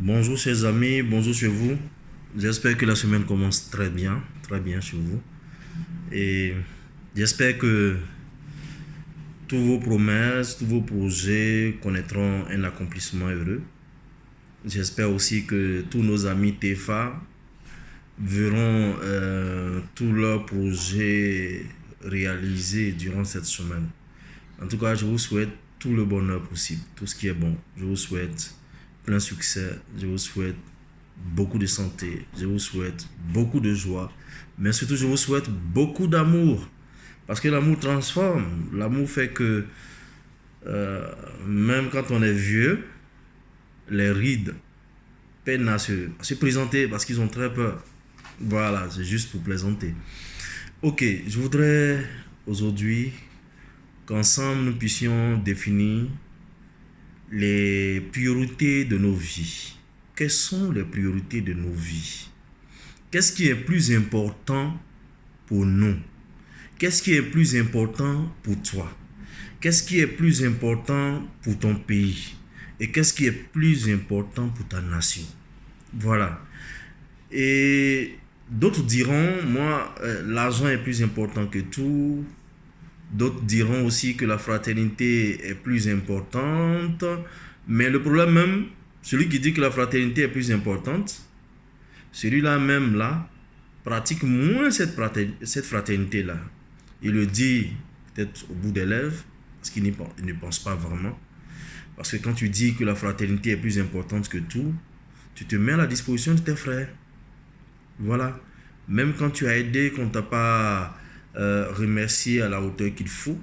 Bonjour chers amis, bonjour chez vous. J'espère que la semaine commence très bien chez vous. Et j'espère que tous vos promesses, tous vos projets connaîtront un accomplissement heureux. J'espère aussi que tous nos amis TEFA verront tous leurs projets réalisés durant cette semaine. En tout cas, je vous souhaite tout le bonheur possible, tout ce qui est bon. Je vous souhaite plein succès, je vous souhaite beaucoup de santé, je vous souhaite beaucoup de joie, mais surtout je vous souhaite beaucoup d'amour. Parce que l'amour transforme, l'amour fait que même quand on est vieux, les rides peinent à se présenter parce qu'ils ont très peur. Voilà, c'est juste pour plaisanter. Ok, je voudrais aujourd'hui qu'ensemble nous puissions définir les priorités de nos vies. Quelles sont les priorités de nos vies? Qu'est-ce qui est plus important pour nous? Qu'est-ce qui est plus important pour toi? Qu'est-ce qui est plus important pour ton pays? Et qu'est-ce qui est plus important pour ta nation? Voilà. Et d'autres diront, moi, l'argent est plus important que tout. D'autres diront aussi que la fraternité est plus importante. Mais le problème même, celui qui dit que la fraternité est plus importante, celui-là même là, pratique moins cette fraternité-là. Il le dit peut-être au bout des lèvres, parce qu'il ne pense pas vraiment. Parce que quand tu dis que la fraternité est plus importante que tout, tu te mets à la disposition de tes frères. Voilà. Même quand tu as aidé, qu'on ne t'a pas remercié à la hauteur qu'il faut,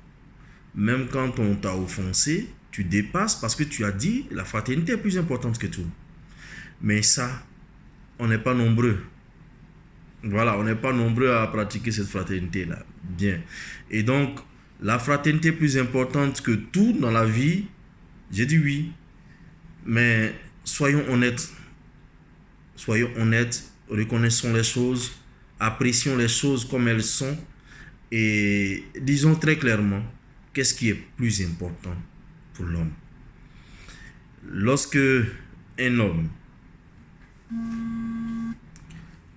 même quand on t'a offensé, tu dépasses parce que tu as dit la fraternité est plus importante que tout. Mais ça, on n'est pas nombreux. Voilà, on n'est pas nombreux à pratiquer cette fraternité-là. Bien. Et donc, la fraternité est plus importante que tout dans la vie, j'ai dit oui. Mais soyons honnêtes. Soyons honnêtes, reconnaissons les choses, apprécions les choses comme elles sont et disons très clairement qu'est-ce qui est plus important pour l'homme. Lorsque un homme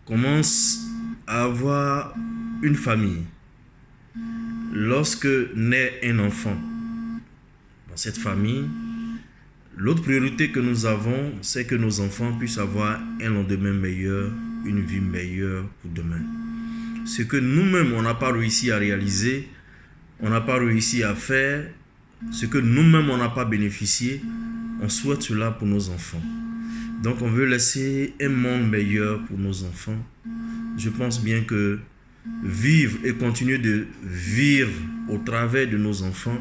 commence à avoir une famille, lorsque naît un enfant dans cette famille, l'autre priorité que nous avons, c'est que nos enfants puissent avoir un lendemain meilleur, une vie meilleure pour demain. Ce que nous-mêmes, on n'a pas réussi à réaliser, on n'a pas réussi à faire, ce que nous-mêmes, on n'a pas bénéficié, on souhaite cela pour nos enfants. Donc, on veut laisser un monde meilleur pour nos enfants. Je pense bien que vivre et continuer de vivre au travers de nos enfants,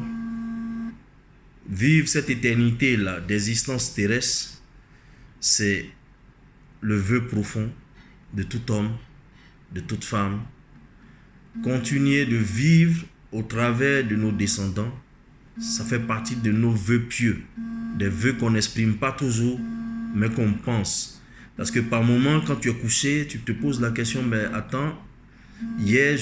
vivre cette éternité-là d'existence terrestre, c'est le vœu profond de tout homme, de toute femme. Continuer de vivre au travers de nos descendants, ça fait partie de nos vœux pieux, des vœux qu'on n'exprime pas toujours, mais qu'on pense. Parce que par moment, quand tu es couché, tu te poses la question, mais attends, hier,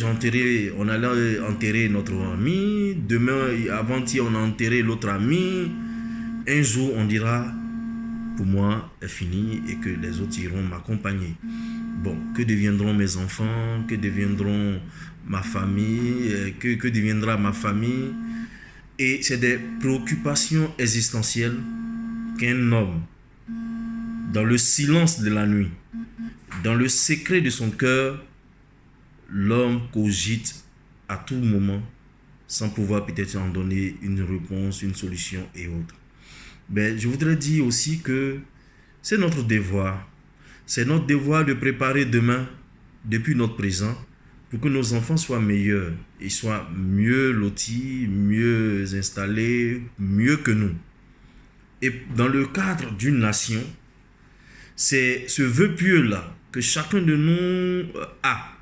on allait enterrer notre ami, demain, avant-hier, on a enterré l'autre ami. Un jour, on dira, pour moi, est fini et que les autres iront m'accompagner. Bon, que deviendront mes enfants, que deviendront ma famille, que deviendra ma famille? Et c'est des préoccupations existentielles qu'un homme, dans le silence de la nuit, dans le secret de son cœur, l'homme cogite à tout moment sans pouvoir peut-être en donner une réponse, une solution et autres. Ben, je voudrais dire aussi que c'est notre devoir. C'est notre devoir de préparer demain depuis notre présent pour que nos enfants soient meilleurs et soient mieux lotis, mieux installés, mieux que nous. Et dans le cadre d'une nation, c'est ce vœu pieux-là que chacun de nous a,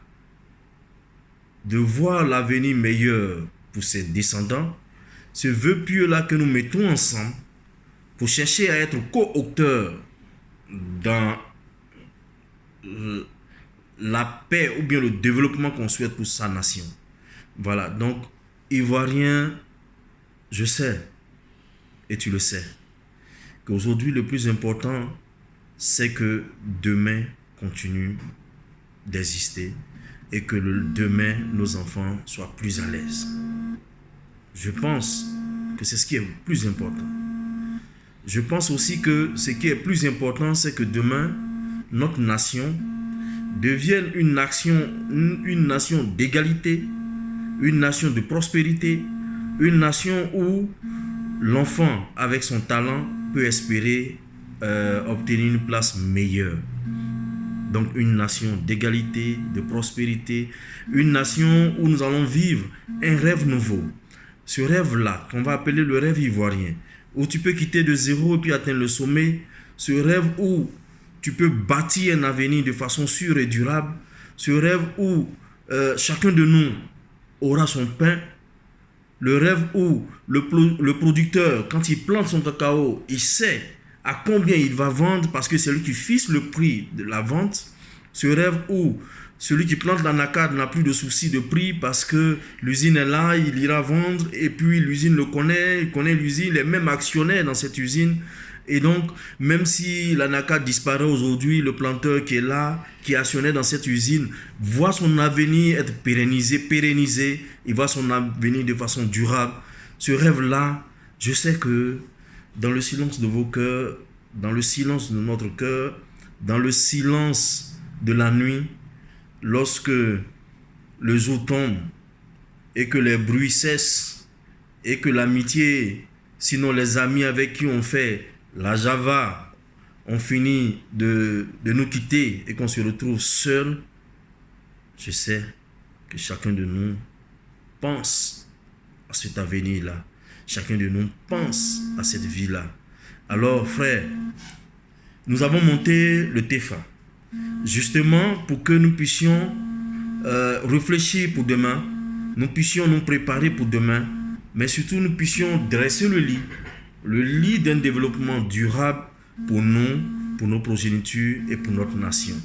de voir l'avenir meilleur pour ses descendants, ce vœu pieux-là que nous mettons ensemble pour chercher à être co-auteurs dans la paix ou bien le développement qu'on souhaite pour sa nation. Voilà, donc, Ivoirien, je sais, et tu le sais, qu'aujourd'hui le plus important, c'est que demain continue d'exister et que demain, nos enfants soient plus à l'aise. Je pense que c'est ce qui est le plus important. Je pense aussi que ce qui est plus important, c'est que demain, notre nation devienne une nation d'égalité, une nation de prospérité, une nation où l'enfant, avec son talent, peut espérer obtenir une place meilleure. Donc une nation d'égalité, de prospérité, une nation où nous allons vivre un rêve nouveau. Ce rêve-là, qu'on va appeler le rêve ivoirien, où tu peux quitter de zéro et puis atteindre le sommet. Ce rêve où tu peux bâtir un avenir de façon sûre et durable. Ce rêve où chacun de nous aura son pain. Le rêve où le producteur, quand il plante son cacao, il sait à combien il va vendre parce que c'est lui qui fixe le prix de la vente. Ce rêve où celui qui plante l'anacarde n'a plus de souci de prix parce que l'usine est là, il ira vendre et puis l'usine le connaît, il connaît l'usine, il est même actionnaire dans cette usine. Et donc, même si l'anacarde disparaît aujourd'hui, le planteur qui est là, qui est actionnaire dans cette usine, voit son avenir être pérennisé, il voit son avenir de façon durable. Ce rêve-là, je sais que dans le silence de vos cœurs, dans le silence de notre cœur, dans le silence de la nuit, lorsque le jour tombe et que les bruits cessent et que l'amitié, sinon les amis avec qui on fait la Java, ont fini de nous quitter et qu'on se retrouve seul, je sais que chacun de nous pense à cet avenir-là. Chacun de nous pense à cette vie-là. Alors, frère, nous avons monté le TEFA, justement pour que nous puissions réfléchir pour demain, nous puissions nous préparer pour demain, mais surtout nous puissions dresser le lit d'un développement durable pour nous, pour nos progénitures et pour notre nation.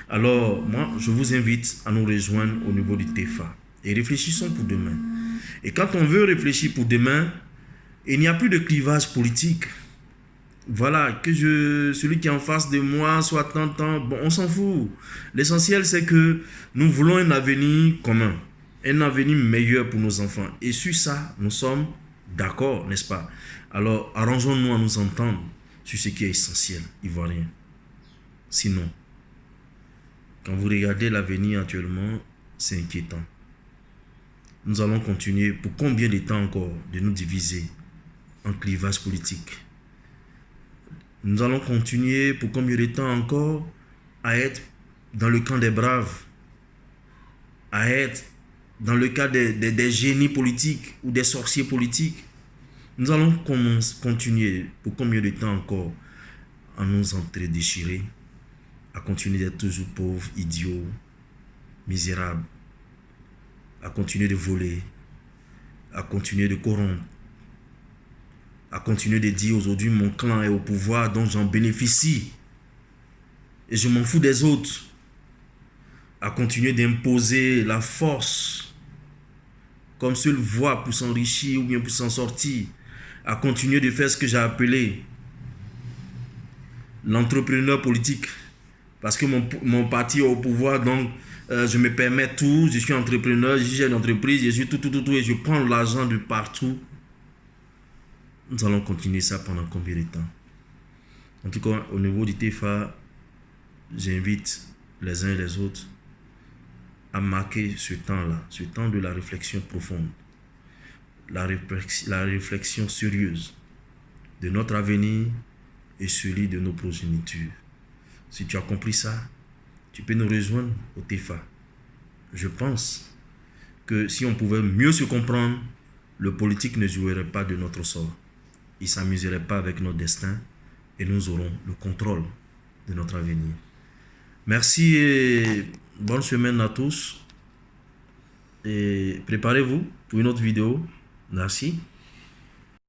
Alors, moi, je vous invite à nous rejoindre au niveau du TEFA et réfléchissons pour demain. Et quand on veut réfléchir pour demain, il n'y a plus de clivage politique. Voilà, que celui qui est en face de moi soit tant, bon, on s'en fout. L'essentiel, c'est que nous voulons un avenir commun, un avenir meilleur pour nos enfants. Et sur ça, nous sommes d'accord, n'est-ce pas? Alors, arrangeons-nous à nous entendre sur ce qui est essentiel, ivoirien. Sinon, quand vous regardez l'avenir actuellement, c'est inquiétant. Nous allons continuer pour combien de temps encore de nous diviser en clivage politique? Nous allons continuer pour combien de temps encore à être dans le camp des braves, à être dans le cas des génies politiques ou des sorciers politiques? Nous allons continuer pour combien de temps encore à nous entre-déchirer, à continuer d'être toujours pauvres, idiots, misérables, à continuer de voler, à continuer de corrompre, à continuer de dire aujourd'hui mon clan est au pouvoir donc j'en bénéficie et je m'en fous des autres, à continuer d'imposer la force comme seule voie pour s'enrichir ou bien pour s'en sortir, à continuer de faire ce que j'ai appelé l'entrepreneur politique parce que mon parti est au pouvoir donc je me permets tout, je suis entrepreneur, j'ai une entreprise, je suis tout et je prends l'argent de partout. Nous allons continuer ça pendant combien de temps? En tout cas, au niveau du TEFA, j'invite les uns et les autres à marquer ce temps-là, ce temps de la réflexion profonde, la réflexion sérieuse de notre avenir et celui de nos progénitures. Si tu as compris ça, tu peux nous rejoindre au TEFA. Je pense que si on pouvait mieux se comprendre, le politique ne jouerait pas de notre sort. Il ne s'amuserait pas avec notre destin et nous aurons le contrôle de notre avenir. Merci et bonne semaine à tous. Et préparez-vous pour une autre vidéo. Merci.